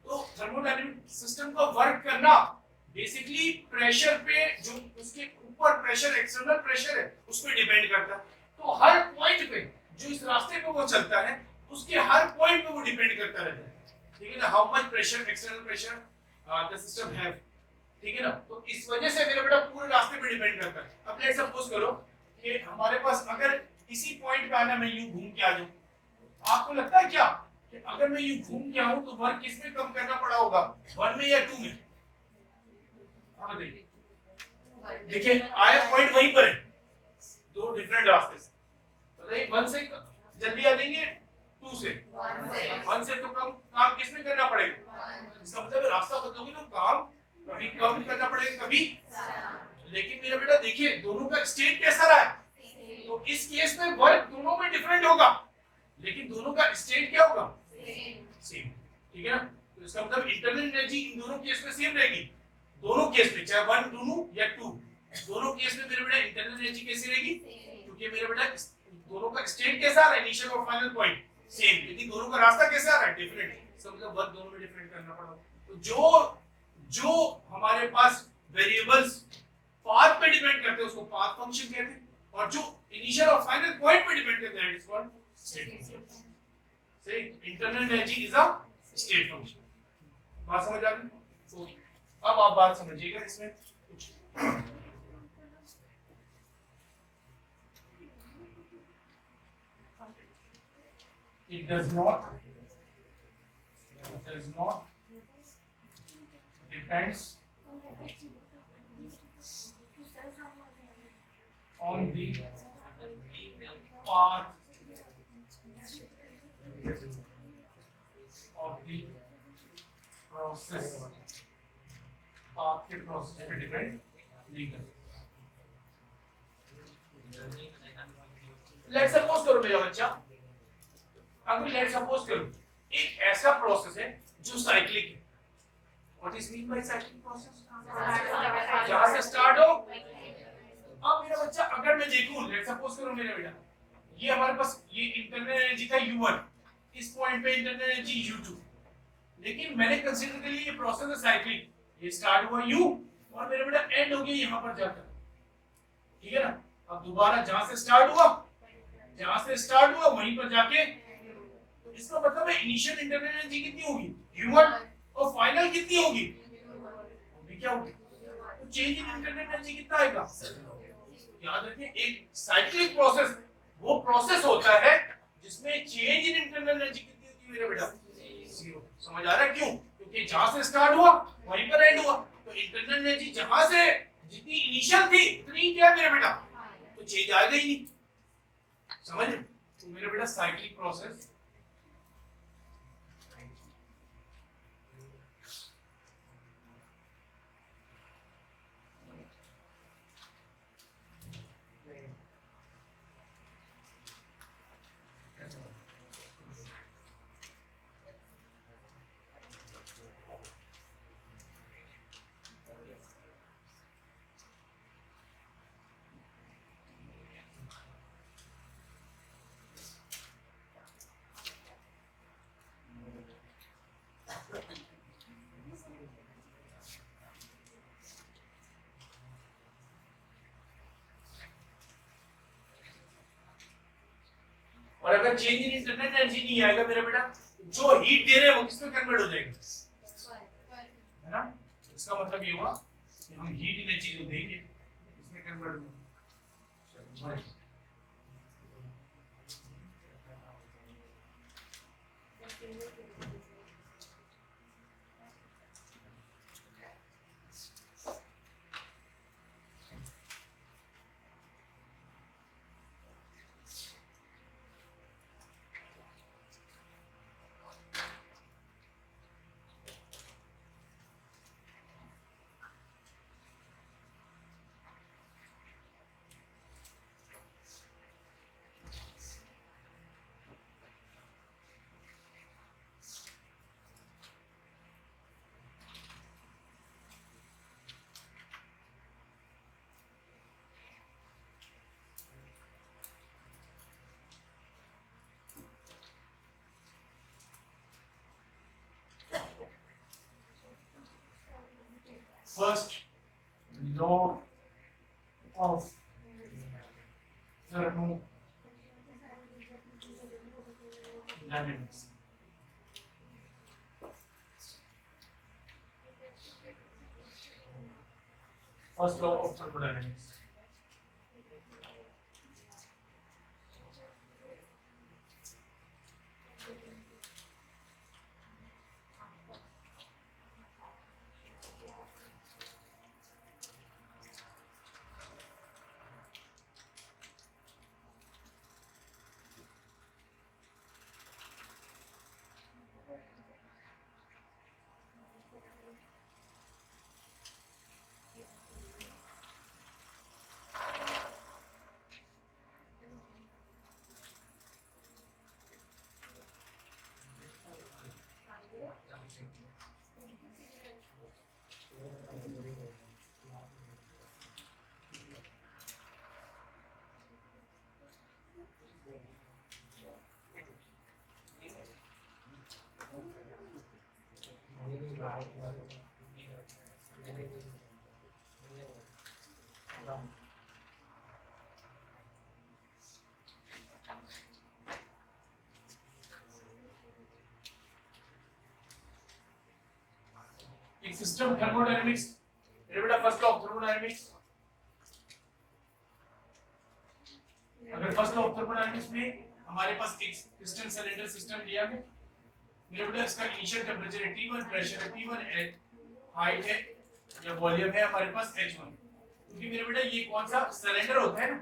Speaker 1: तो थर्मोडायनेमिक सिस्टम का वर्क करना बेसिकली प्रेशर पे, जो उसके ऊपर प्रेशर एक्सटर्नल प्रेशर है उस पे डिपेंड करता है। तो हर पॉइंट पे जो इस रास्ते पे वो चलता है उसके हर पॉइंट पे वो डिपेंड करता रहता है, ठीक है ना, how much pressure external pressure the system have, ठीक है ना। तो इस वजह से मेरा बेटा पूरे रास्ते पे डिपेंड करता है। अब लेट्स सपोज करो कि हमारे पास अगर इसी पॉइंट पे आना, मैं यूं घूम के आ जाऊं, आपको लगता है क्या कि अगर मैं यूं घूम के आऊं तो वर्क किस में कम करना पड़ा होगा, 1 में या 2 में? हाँ बताइए, देखिए आया पॉइंट वहीं पर है, दो डिफरेंट रास्ते से, बताइए 1 से जल्दी आ जाएंगे 2 से? 1 से तो कम काम किस में करना पड़ेगा, इसका मतलब रास्ता बदलोगे तो काम कभी कम करना पड़ेगा कभी, लेकिन मेरा बेटा देखिए दोनों का स्टेट कैसा रहा है, तो इस केस में वर्क दोनों में डिफरेंट होगा लेकिन दोनों का स्टेट क्या होगा, सेम, ठीक है ना। तो इसका मतलब इंटरनल एनर्जी इन दोनों केस में सेम रहेगी, दोनों केस में, चाहे 1 2 या 2, दोनों केस में मेरे बेटा इंटरनल एनर्जी कैसी रहेगी, क्योंकि मेरे बेटा दोनों का स्टेट कैसा है, इनिशियल और फाइनल पॉइंट सेम, लेकिन दोनों का रास्ता कैसा आ रहा है, डिफरेंट, इसका मतलब वर्क दोनों में डिफरेंट करना पड़ा। तो जो हमारे पास वेरिएबल्स पाथ पे डिपेंड करते हैं उसको पाथ फंक्शन कहते हैं, और जो इनिशियल और फाइनल पॉइंट पे डिपेंड करते हैं it is called state function. सही, internal energy is a state function. बात समझ आ गई? तो अब आप बात समझिएगा इसमें कुछ। It does not depends on the path of the process। path के process पे depend नहीं करता। Let's suppose करो मेरा बच्चा, अगर let's suppose करो एक ऐसा प्रोसेस है जो साइक्लिक है। What is mean by cyclic process? जहाँ से स्टार्ट हो। अब मेरा बच्चा अगर मैं देखूं, लेट्स सपोज करो मेरा बेटा, ये हमारे पास ये इंटरनल एनर्जी था U1, इस पॉइंट पे इंटरनल एनर्जी U2, लेकिन मैंने कंसीडर कर लिया ये प्रोसेस है साइक्लिक। ये स्टार्ट हुआ U और मेरा बेटा एंड हो गया यहाँ पर जाकर, ठीक है ना। अब दोबारा जहाँ से स्टार्ट हुआ वहीं पर जाके, तो इसका मतलब है इनिशियल इंटरनल एनर्जी कितनी होगी U1 और फाइनल कितनी होगी, अभी क्या होगी, तो चेंज इन इंटरनल एनर्जी कितना आएगा। याद रखिए एक साइक्लिक प्रोसेस वो प्रोसेस होता है जिसमें चेंज इन इंटरनल एनर्जी कितनी होती है मेरे बेटा, जीरो। समझ आ रहा है क्यों, क्योंकि जहां से स्टार्ट हुआ वहीं पर एंड हुआ, तो इंटरनल एनर्जी जहां से जितनी इनिशियल थी उतनी क्या है मेरे बेटा, तो चेंज आएगा ही नहीं। समझ, तो मेरे बेटा साइक्लिक प्रोसेस और अगर चेंज इन इंटरनल एनर्जी नहीं आएगा मेरा बेटा, जो हीट दे रहे हैं वो किसमें कन्वर्ट हो जाएगा, है ना। इसका मतलब ये हुआ कि हम हीट एनर्जी जो देंगे इसमें कन्वर्ट होगा। First law of thermodynamics. First law of thermodynamics. System thermodynamics, मेरे बेटा फर्स्ट लॉ ऑफ थर्मोडायनेमिक्स। अगर फर्स्ट लॉ ऑफ थर्मोडायनेमिक्स में हमारे पास एक पिस्टन सिलेंडर सिस्टम लिया है, मेरे बेटा इसका इनिशियल टेंपरेचर है T1, प्रेशर है P1, हाइट है या वॉल्यूम है हमारे पास H1। क्योंकि मेरे बेटा ये कौन सा सिलेंडर होता है ना,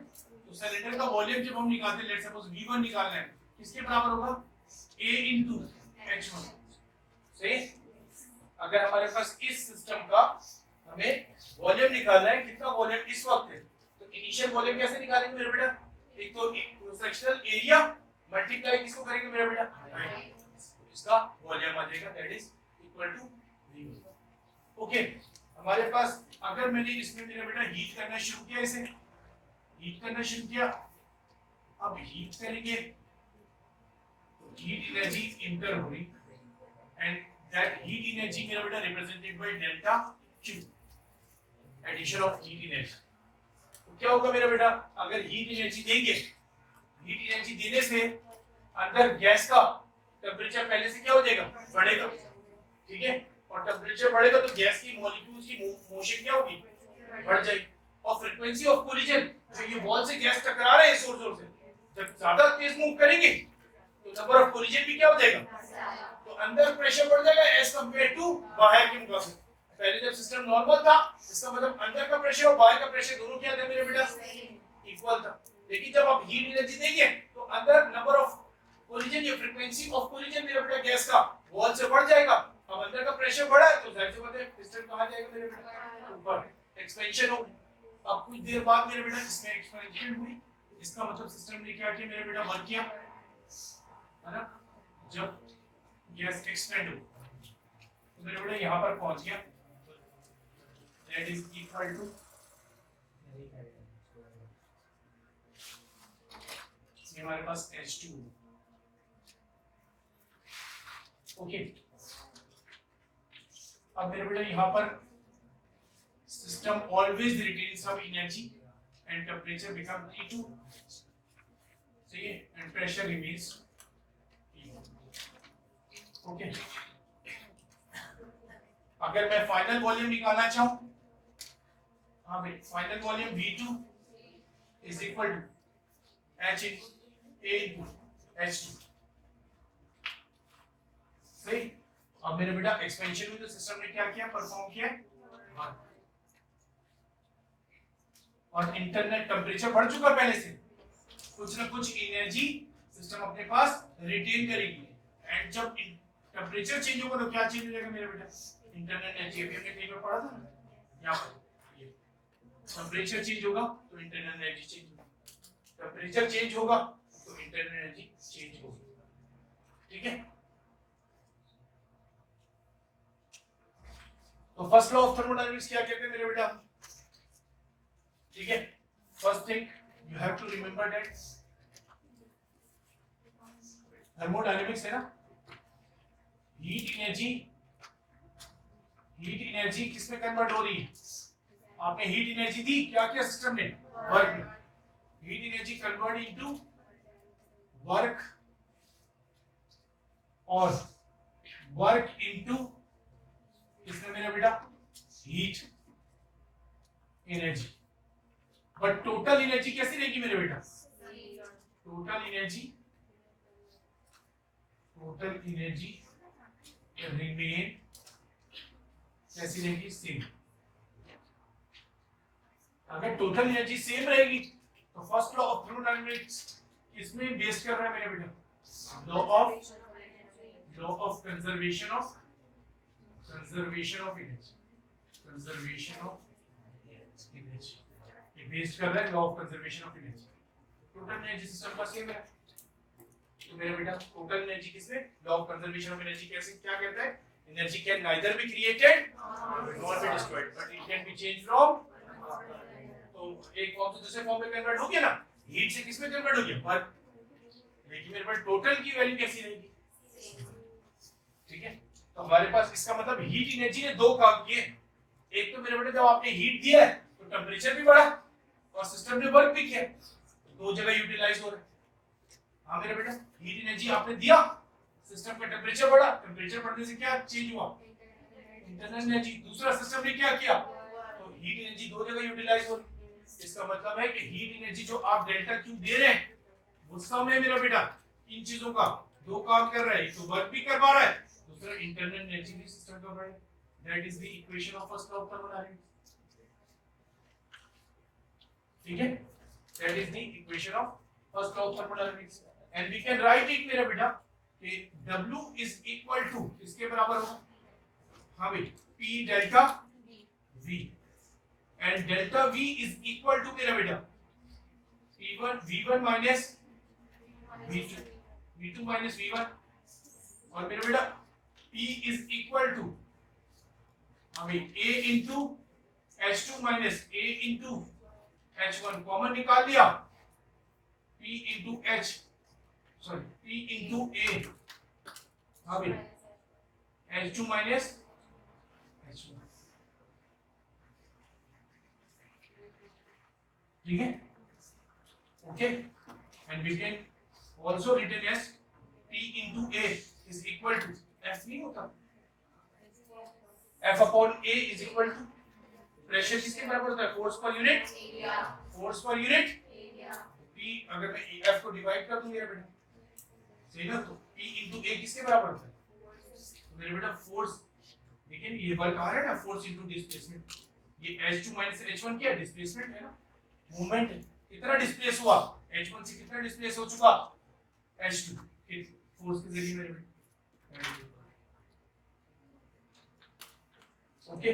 Speaker 1: तो सिलेंडर का वॉल्यूम जब हम निकालते हैं, लेट्स सपोज V1 निकालना है, किसके बराबर होगा? A into H1। सही। अगर हमारे पास इस सिस्टम का हमें वॉल्यूम निकालना है, कितना वॉल्यूम इस वक्त है, तो इनिशियल वॉल्यूम कैसे निकालेंगे मेरे बेटा? एक तो सेक्शनल एरिया मल्टीप्लाई किसको करेंगे मेरे बेटा? इसका वॉल्यूम आ जाएगा, that is equal to V1। Okay, हमारे पास अगर मैंने इसमें मेरा बेटा हीट करना शुरू किया, इसे हीट करना शुरू किया, अब हीट करेंगे तो हीट एनर्जी इंटर हो रही एंड दैट हीट एनर्जी मेरा बेटा represented by delta Q, addition of heat energy. तो क्या होगा मेरा बेटा? अगर हीट एनर्जी देंगे, हीट एनर्जी देने से अंदर गैस का टेंपरेचर पहले से क्या हो जाएगा? बढ़ेगा, ठीक है, और टेंपरेचर बढ़ेगा तो गैस की मॉलिक्यूल्स की मोशन क्या होगी? बढ़ जाएगी। और फ्रीक्वेंसी ऑफ कोलिजन, जो ये वॉल से गैस टकरा रहे हैं सोर्स से, जब ज्यादा तेज मूव करेंगे तो नंबर ऑफ कोलिजन भी क्या हो जाएगा? तो अंदर प्रेशर बढ़ जाएगा एज कंपेयर टू बाहर के मुकाबले। पहले जब सिस्टम नॉर्मल था, इसका मतलब अंदर का प्रेशर और बाहर का प्रेशर दोनों क्या थे मेरे बेटा? इक्वल था। लेकिन जब आप हीट एनर्जी देंगे तो अंदर नंबर ऑफ कोलिजन या फ्रीक्वेंसी ऑफ कोलिजन मेरे बेटा गैस का वॉल से बढ़ जाएगा। अब अंदर का प्रेशर बढ़ा है तो जाहिर सी बात है पिस्टन कहां जाएगा मेरे बेटा? ऊपर, एक्सपेंशन होगी। अब कुछ देर बाद मेरे बेटा इसमें एक्सपेंशन हुई, इसका मतलब सिस्टम ने क्या किया मेरे बेटा? वर्क किया, है ना? जब गैस एक्सपेंड हो तो मेरे बेटा यहां पर पहुंच गया, दैट इज इक्वल टू हमारे पास H2। ओके, अब मेरे बेटा यहाँ पर system always retain some energy and temperature become T2, सही है, and pressure remains P1। Okay, अगर मैं फाइनल वॉल्यूम निकालना चाहूं, हाँ भाई, final volume V2 is equal to H A into H2, सही। अब मेरे बेटा एक्सपेंशन में तो सिस्टम ने क्या किया? परफॉर्म किया, और इंटरनल टेंपरेचर बढ़ चुका पहले से, कुछ ना कुछ एनर्जी सिस्टम अपने पास रिटेन करेगी, एंड जब टेंपरेचर चेंज होगा तो क्या चेंज हो जाएगा मेरे बेटा? Internal energy. अभी हमने कहीं पर पढ़ा था ना, यहाँ पर ये टेंपरेचर चेंज होगा तो इंटरनल एनर्जी चेंज होगी, टेंपरेचर चेंज होगा तो इंटरनल एनर्जी चेंज होगी, ठीक है। तो फर्स्ट लॉ ऑफ थर्मोडायनेमिक्स क्या कहते हैं मेरे बेटा? ठीक है, first thing you have to remember that thermodynamics है ना, हीट एनर्जी किसमें कन्वर्ट हो रही है? आपने हीट एनर्जी दी, क्या किया सिस्टम ने? वर्क में। Heat energy convert into work और वर्क इनटू किसमें मेरा बेटा? Heat energy. But total energy कैसी रहेगी मेरे बेटा? टोटल एनर्जी रिमेन कैसी रहेगी? सेम। अगर टोटल एनर्जी सेम रहेगी तो फर्स्ट लॉ ऑफ थर्मोडायनेमिक्स इसमें बेस्ड कर रहा है मेरे बेटा? Law of conservation of energy, ये बेस्ड कर रहा है law of conservation of energy. Total energy system का सेम है, तो मेरे बेटा टोटल एनर्जी किसमें? Law of conservation of energy कैसे क्या कहता है? Energy can neither be created nor be destroyed but it can be change from, तो एक फॉर्म से दूसरे फॉर्म में कन्वर्ट हो गया ना, हीट से किसमें कन्वर्ट हो गया? वर्क। लेकिन मेरे पास टोटल की वैल्यू कैसी रहेगी? ठीक है, तो हमारे पास इसका मतलब हीट एनर्जी ने दो काम किए। एक तो मेरे बेटे जब आपने हीट दिया है तो टेंपरेचर भी बढ़ा और सिस्टम ने वर्क भी किया, तो दो जगह यूटिलाइज हो रहा है। हाँ मेरे बेटा, हीट एनर्जी आपने दिया, सिस्टम का टेंपरेचर बढ़ा, टेंपरेचर बढ़ने से क्या चेंज हुआ? Internal energy. दूसरा सिस्टम ने क्या किया, तो हीट एनर्जी दो जगह यूटिलाइज हो रही। इसका मतलब है कि हीट एनर्जी जो आप डेल्टा क्यू दे रहे हैं वो सम है मेरा बेटा इन चीजों का, दो काम कर रहा है, एक तो वर्क भी कर पा रहा है, दूसरा इंटरनल एनर्जी भी सिस्टम कर रहा है। That is the equation of first law of thermodynamics. ठीक है, that is the equation of first law of thermodynamics and we can write it मेरा बेटा कि W इज इक्वल टू इसके बराबर होगा, हाँ भाई, P delta V and delta V is equal to मेरा बेटा P1 V1 minus V2 V2 minus V1 और मेरा बेटा P इज इक्वल टू हमें A into H2 minus A into H1 common निकाल लिया, P into H sorry P into A हमें H2 minus H1। ठीक है, okay, and we can also written as P into A is equal to F नहीं होता, F upon A is equal to pressure किसके बराबर होता है, force per unit area, force per unit area. P अगर मैं F को divide कर दूं मेरा बेटा, सही ना, तो P into A किसके बराबर होता है, तो मेरा बेटा फोर्स, लेकिन ये वर्क आ रहा है ना, फोर्स इनटू डिस्प्लेसमेंट, ये H2 माइनस H1 क्या डिस्प्लेसमेंट है ना, मूवमेंट है, कितना डिस्प्लेस हुआ, H1 से कितना डिस्प्लेस हो चुका, H2 फोर्स के जरिए मेरे okay.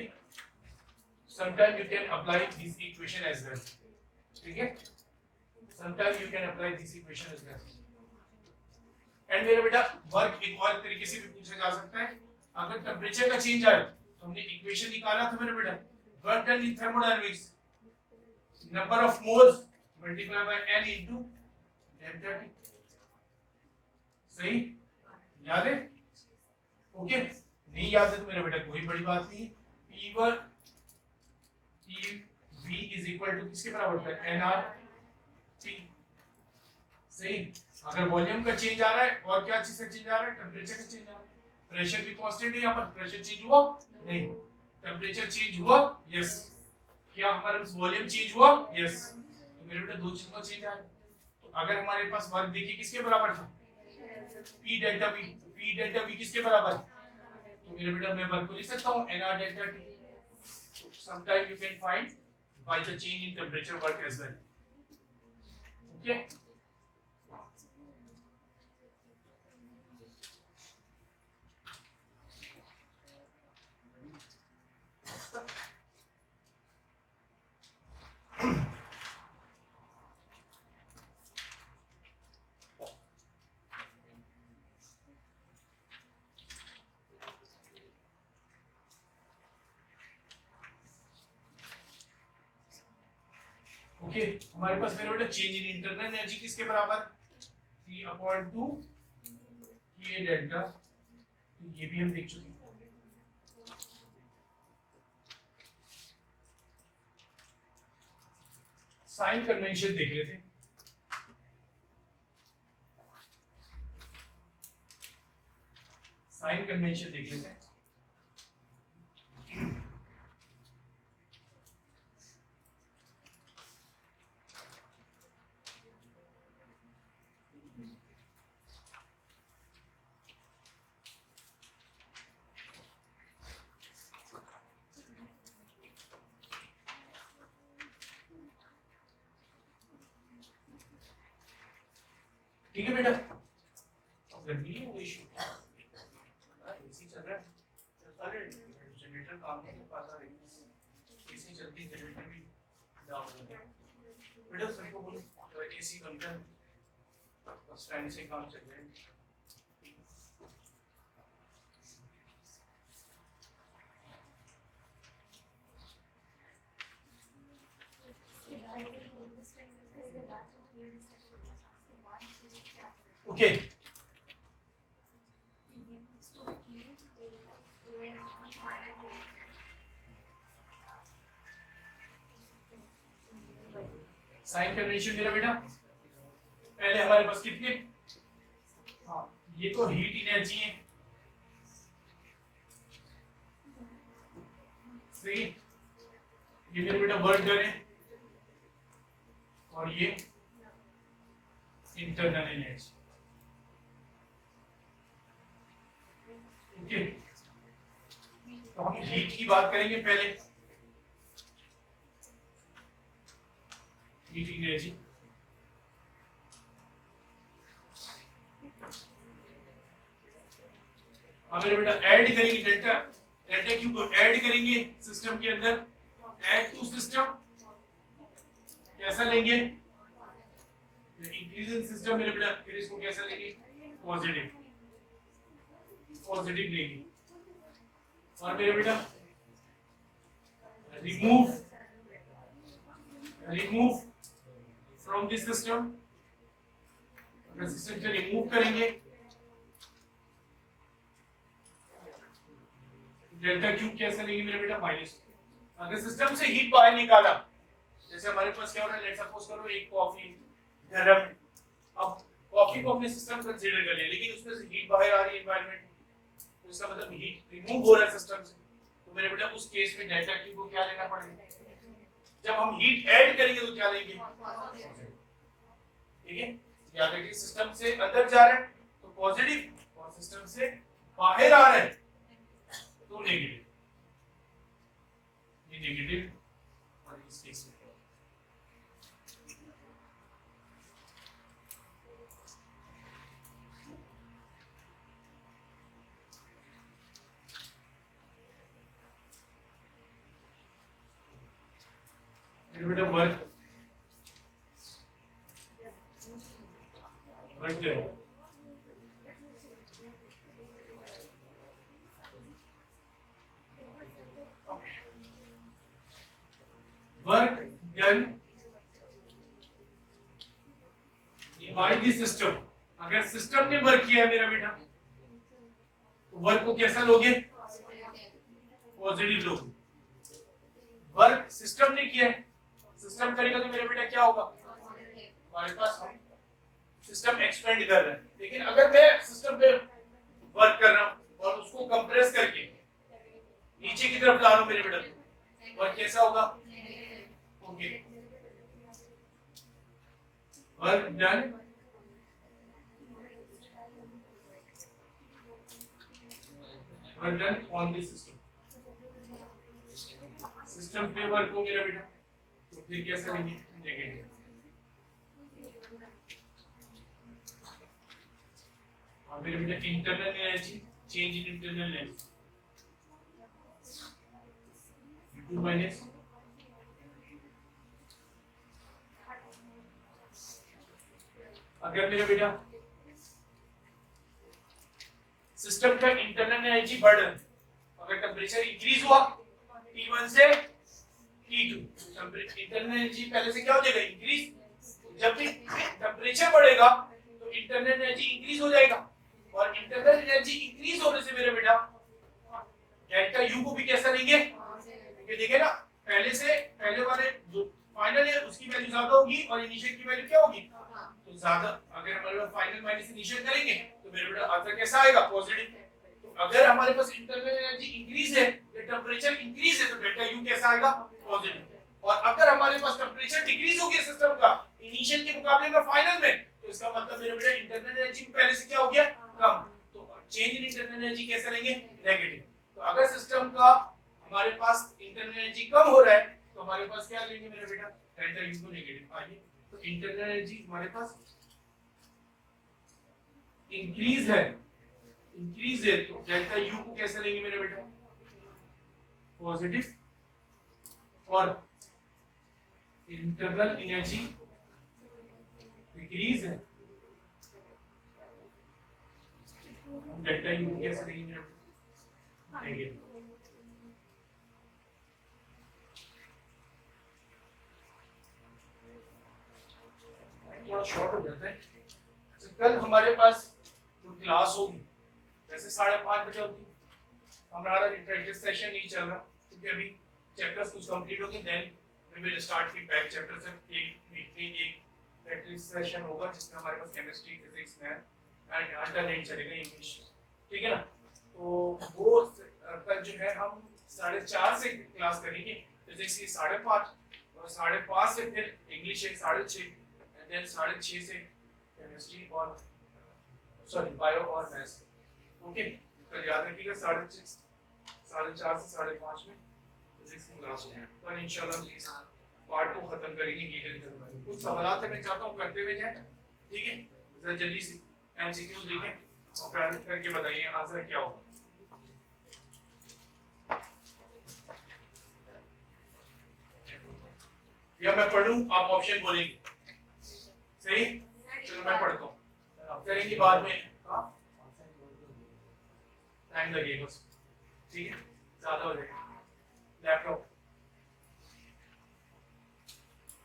Speaker 1: Sometimes you can apply this equation as well, ठीक है, sometimes you can apply this equation as well। And मेरा बेटा वर्क एक और तरीके से भी पूछा जा सकता है, अगर टेम्परेचर का चेंज आए तो हमने इक्वेशन निकाला था मेरा बेटा, work done in thermodynamics number of moles multiply by n into delta T, सही याद है, ओके, नहीं याद है तो मेरा बेटा कोई बड़ी बात नहीं है, P1 PV is equal to किसके बराबर होता है, nRT, सही। अगर वॉल्यूम का चेंज आ रहा है और क्या चीज का चेंज आ रहा है, टेम्परेचर का चेंज आ रहा है, प्रेशर भी कांस्टेंट है, यहाँ पर प्रेशर चेंज हुआ नहीं, टेम्परेचर चेंज हुआ यस, क्या हमारा वॉल्यूम चेंज हुआ यस, तो मेरे बेटा दो चीजों का चेंज आया। तो अगर हमारे पास वर्क देखिए किसके बराबर था, P delta V, P delta V किसके बराबर, तो मेरे बेटा मैं वर्क को लिख सकता हूँ nR delta T। Sometimes you can find by the change in temperature work as well, okay। Okay, हमारे पास मेरे बेटा चेंज इन इंटरनल एनर्जी किसके बराबर, P अपॉन 2 K डेल्टा, ये भी हम देख चुके हैं। साइन कन्वेंशन देख लेते हैं, साइन कन्वेंशन देख लेते हैं। ठीक है बेटा, गर्मी है वो इशू, एसी चल रहा है, चलता रहे, जनरेटर काम नहीं कर पाता है, एसी चलती जनरेटर भी डाउन हो गया। बेटा सबको बोलो एसी कम कर, बस फैन से काम चल रहा है। ओके, साइन कन्वेंशन मेरा बेटा, पहले हमारे पास कितने, हाँ ये तो हीट एनर्जी है, सही है। ये मेरे बेटा वर्क डन है और ये इंटरनल एनर्जी। ओके, तो हम हीट की बात करेंगे पहले। हीट एनर्जी मेरे बेटा ऐड करेंगे डेल्टा डेल्टा क्यू को ऐड करेंगे सिस्टम के अंदर। ऐड टू सिस्टम कैसा लेंगे? इंक्रीज इन सिस्टम मेरे बेटा, फिर इसको कैसा लेंगे? पॉजिटिव, पॉजिटिव लेंगे। और मेरे बेटा remove remove from this system, अगर सिस्टम से रिमूव करेंगे डेल्टा क्यू कैसे लेंगे मेरे बेटा? माइनस। अगर सिस्टम से हीट बाहर निकाला, जैसे हमारे पास क्या हो रहा है, लेट्स सपोज करो एक कॉफी गर्म है। अब कॉफी को अपने सिस्टम कंसीडर कर लिया, लेकिन उसमें से हीट बाहर आ रही है एनवायरनमेंट, तो इसका मतलब हीट रिमूव हो रहा है सिस्टम से। तो मेरे बेटा उस केस में डेल्टा क्यू को क्या लेना पड़ेगा? जब हम हीट ऐड करेंगे तो क्या लेंगे? ठीक है, याद रखिए सिस्टम से अंदर जा रहा है तो पॉजिटिव, और सिस्टम से बाहर आ रहा है तो नेगेटिव। ये नेगेटिव और इस केस में बेटा work work work done by the system। अगर सिस्टम ने वर्क किया है मेरा बेटा, तो वर्क को कैसा लोगे? पॉजिटिव लोगे। वर्क सिस्टम ने किया है, सिस्टम करेगा तो मेरा बेटा क्या होगा? हमारे पास हम सिस्टम एक्सपेंड कर रहे हैं, लेकिन अगर मैं सिस्टम पे वर्क कर रहा हूं और उसको कंप्रेस करके नीचे की तरफ ला रहा हूं मेरे बेटा, वर्क कैसा होगा? Okay, work done work done on this system. System पे वर्क हो मेरा बेटा, तो फिर कैसा लेंगे? नेगेटिव। और मेरे बेटा internal energy, change in internal energy to minus अगर मेरा बेटा सिस्टम का इंटरनल एनर्जी बढ़ रहा है, अगर टेम्परेचर इंक्रीज हुआ T1 से T2, इंटरनल एनर्जी पहले से क्या हो जाएगा? इंक्रीज। जब भी टेम्परेचर बढ़ेगा तो इंटरनल एनर्जी इंक्रीज हो जाएगा, और इंटरनल एनर्जी इंक्रीज होने से मेरे बेटा डेल्टा यू को भी कैसा लेंगे? ये देखिए ना, पहले वाले जो फाइनल है उसकी वैल्यू ज्यादा होगी और इनिशियल की वैल्यू क्या होगी? तो ज्यादा। अगर हमारे पास फाइनल माइनस इनिशियल करेंगे तो मेरे बेटा आंसर कैसा आएगा? पॉजिटिव। तो अगर हमारे पास इंटरनल एनर्जी इंक्रीज है, टेम्परेचर इंक्रीज है, तो डेल्टा यू कैसा आएगा? पॉजिटिव। और अगर हमारे पास टेम्परेचर डिक्रीज हो गया सिस्टम का इनिशियल के मुकाबले में फाइनल में, तो इसका मतलब मेरे बेटा इंटरनल एनर्जी पहले से क्या हो गया? कम। तो चेंज इन इंटरनल एनर्जी कैसे लेंगे? नेगेटिव। तो अगर सिस्टम का हमारे पास इंटरनल एनर्जी कम हो रहा है तो हमारे पास क्या लेंगे मेरे बेटा? डेल्टा यू को नेगेटिव। आइए, तो इंटरनल एनर्जी हमारे पास इंक्रीज है तो डेल्टा यू को कैसे लेंगे मेरे बेटा? पॉजिटिव। और इंटरनल एनर्जी डिक्रीज है, डेल्टा यू को कैसे लेंगे मेरे बेटा? नेगेटिव। थोड़ा शॉर्ट हो जाता है। तो कल हमारे पास जो क्लास होगी वैसे 5:30 बजे होगी, हमारा इंटरेक्टिव सेशन नहीं चल रहा क्योंकि अभी चैप्टर्स कुछ कंप्लीट हो गए, then we will start with back chapter से एक वीकली एक प्रैक्टिस सेशन होगा जिसमें हमारे पास chemistry, physics, math and alternate चलेगा इंग्लिश। ठीक है ना? तो वो कल जो है हम 4:30 से क्लास करेंगे, फिजिक्स की 5:30, और 5:30 से फिर इंग्लिश है 6:30, एंड देन 6:30 से केमिस्ट्री और बायो और मैथ्स। ओके, तो याद रखिएगा 4:30 से 5:30 में फिजिक्स की क्लास है। तो इंशाल्लाह पार्ट को खत्म करेंगे गीगल के। कुछ सवाल है मैं चाहता हूँ करते हुए जाए, ठीक है? जरा जल्दी से एमसीक्यू देखें और फिर करके बताइए आंसर क्या होगा। या मैं पढ़ूं, आप ऑप्शन बोलेंगे, सही? चलो मैं पढ़ता हूँ, आप करेंगे बाद में, टाइम लगेगा, ठीक है? ज्यादा हो जाएगा लैपटॉप।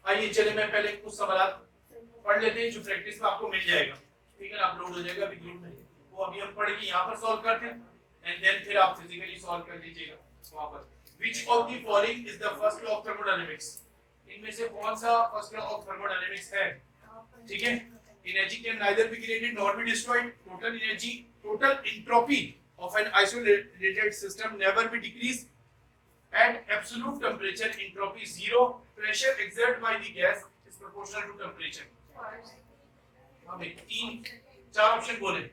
Speaker 1: आइए चले, मैं पहले कुछ सवाल पढ़ लेते हैं जो प्रैक्टिस में आपको मिल जाएगा, ठीक है? अपलोड हो जाएगा अभी ग्रुप में, वो अभी हम पढ़ के यहाँ पर सॉल्व करते हैं, एंड देन फिर आप फिजिकली सॉल्व कर लीजिएगा वहां पर। Which of the following is the first law of thermodynamics? इनमें से कौन सा फर्स्ट लॉ ऑफ थर्मोडायनामिक्स है? ठीक है? Energy can neither be created nor be destroyed. Total entropy of an isolated system never be decreased. At absolute temperature, entropy is zero. Pressure exerted by the gas is proportional to temperature. हमें 4 option बोले।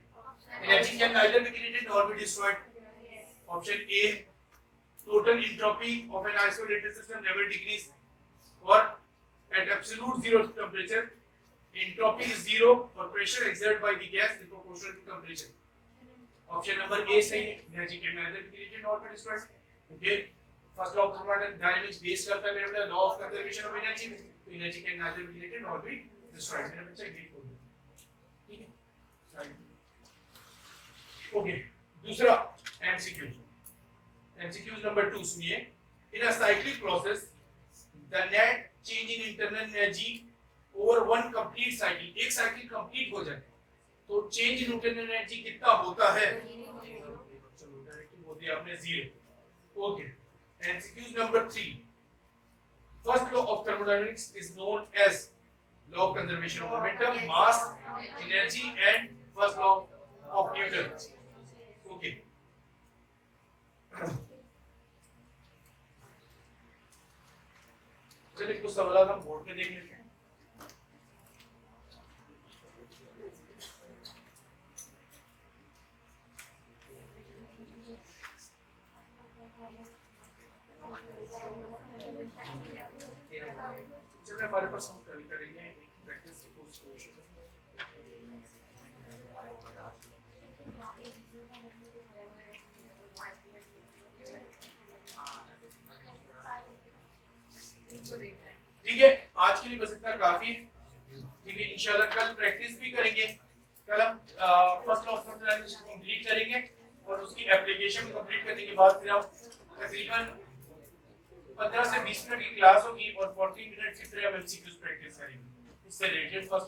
Speaker 1: Energy can neither be created nor be destroyed. Option A, total entropy of an isolated system never decrease. Or at absolute zero temperature, entropy is zero or pressure exerted by the gas is proportional to temperature. Option number A सही है, energy can neither be created nor be destroyed. Okay, first law of thermodynamics based करता है मेरे पे law of conservation of energy, तो energy can neither be created nor be destroyed। मेरे बच्चे agree हो गए, ठीक है? Okay, दूसरा MCQ। MCQ number 2 सुनिए। In a cyclic process, the net change in internal energy over one complete cycle, एक साइकिल कंप्लीट हो जाए तो चेंज इन इंटरनल एनर्जी कितना होता है? चलो डायरेक्टली बोल दिया आपने 0। Okay, MCQ number 3। First law of thermodynamics is known as law of conservation of momentum, mass, energy and first law of Newton. Okay, चलिए कुछ सवाल हम बोर्ड पे देख लेते हैं। चलिए हमारे पास हम कल करेंगे प्रैक्टिस की कोशिश। ठीक है, आज के लिए बस इतना काफी है, ठीक है? इंशाल्लाह कल प्रैक्टिस भी करेंगे। कल हम first law of thermodynamics complete करेंगे और उसकी एप्लीकेशन कंप्लीट करने के बाद फिर हम तकरीबन 15 से 20 मिनट की क्लास होगी और 40 मिनट की फिर हम एमसीक्यूज प्रैक्टिस करेंगे। इससे रिलेटेड फर्स्ट